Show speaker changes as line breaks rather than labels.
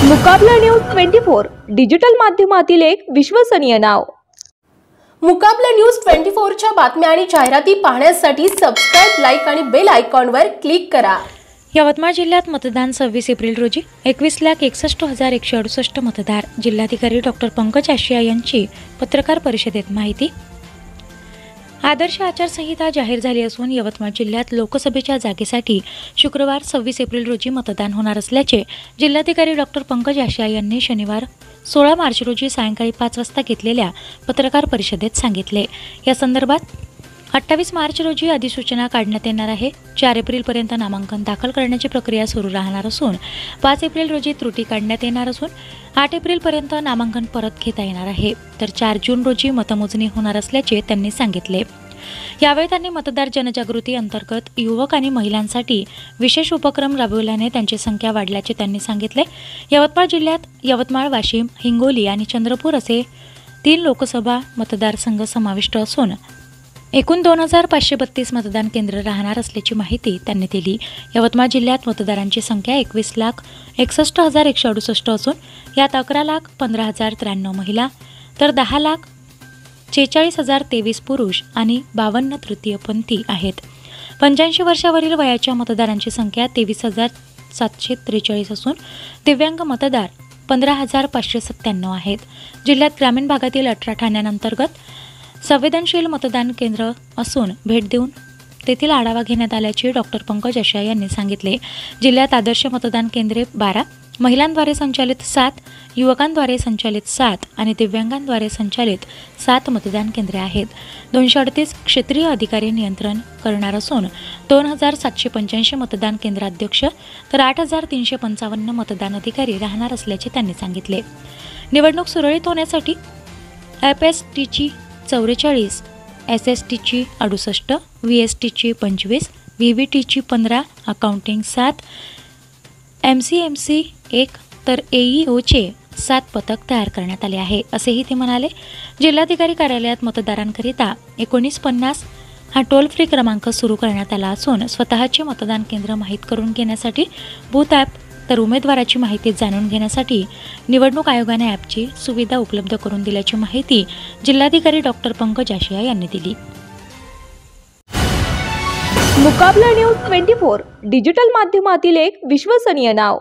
मुकाबला news 24 digital माध्यमातील एक विश्वसनीय नाव।
मुकाबला न्यूज 24 च्या बातम्या आणि जाहिराती पाहण्यासाठी सबस्क्राइब, लाईक आणि बेल आयकॉनवर क्लिक करा।
यवतमाळ जिल्ह्यात मतदान 26 एप्रिल रोजी 21,61,168 मतदार। जिल्हाधिकारी डॉक्टर पंकज आशिया यांची पत्रकार परिषदेत माहिती। आदर्श आचारसंहिता जाहीर झाली असून यवतमाळ जिल्ह्यात लोकसभेच्या जागेसाठी शुक्रवार 26 एप्रिल रोजी मतदान होणार असल्याचे जिल्हाधिकारी डॉक्टर पंकज आशिया यांनी शनिवार 16 मार्च रोजी सायंकाळी 5 वाजता घेतलेल्या पत्रकार परिषदेत सांगितले। या संदर्भात 28 मार्च रोजी अधिसूचना काढण्यात येणार आहे। 4 एप्रिलपर्यंत नामांकन दाखल करण्याची प्रक्रिया सुरू राहणार असून 5 एप्रिल रोजी त्रुटी काढण्यात येणार असून 8 एप्रिलपर्यंत नामांकन परत घेता येणार आहे। तर 4 जून रोजी मतमोजणी होणार असल्याचे त्यांनी सांगितले। यावेळी त्यांनी मतदार जनजागृती अंतर्गत युवक आणि महिलांसाठी विशेष उपक्रम राबविल्याने त्यांची संख्या वाढल्याचे त्यांनी सांगितले। यवतमाळ जिल्ह्यात यवतमाळ, वाशिम, हिंगोली आणि चंद्रपूर असे 3 लोकसभा मतदारसंघ समाविष्ट असून एकूण 2532 मतदान केंद्र राहणार असल्याची माहिती त्यांनी दिली। यवतमाळ जिल्ह्यात मतदारांची संख्या 21,61,168 असून यात 11,15,093 महिला तर 10,46,023 पुरुष आणि 52 तृतीयपंथी आहेत। 85 वर्षावरील वयाच्या मतदारांची संख्या 23,743 असून दिव्यांग मतदार 15,597 आहेत। जिल्ह्यात ग्रामीण भागातील 18 ठाण्यांअंतर्गत संवेदनशील मतदान केंद्र असून भेट देऊन तेथील आढावा घेण्यात आल्याचे डॉक्टर पंकज आशिया यांनी सांगितले। जिल्ह्यात आदर्श मतदान केंद्रे 12, महिलांद्वारे संचालित 7, युवकांद्वारे संचालित 7 आणि दिव्यांगांद्वारे संचालित 7 मतदान केंद्रे आहेत। 238 क्षेत्रीय अधिकारी नियंत्रण करणार असून 2,785 मतदान केंद्राध्यक्ष तर 8,355 मतदान अधिकारी राहणार असल्याचे त्यांनी सांगितले। निवडणूक सुरळीत होण्यासाठी FSTची 44, SSTची 68, VSTची 25, VVTची 15, अकाउंटिंग 7, MCMC 1 तर AEOचे 7 पथक तयार करण्यात आले आहे असेही ते म्हणाले। जिल्हाधिकारी कार्यालयात मतदारांकरिता 1950 हा टोल फ्री क्रमांक सुरू करण्यात आला असून स्वतःचे मतदान केंद्र माहीत करून घेण्यासाठी बूथ ॲप तर उमेदवाराची माहिती जाणून घेण्यासाठी निवडणूक आयोगाने ॲपची सुविधा उपलब्ध करून दिल्याची माहिती जिल्हाधिकारी डॉक्टर पंकज आशिया यांनी दिली।
मुकाबला न्यूज 24 डिजिटल माध्यमातील एक विश्वसनीय नाव।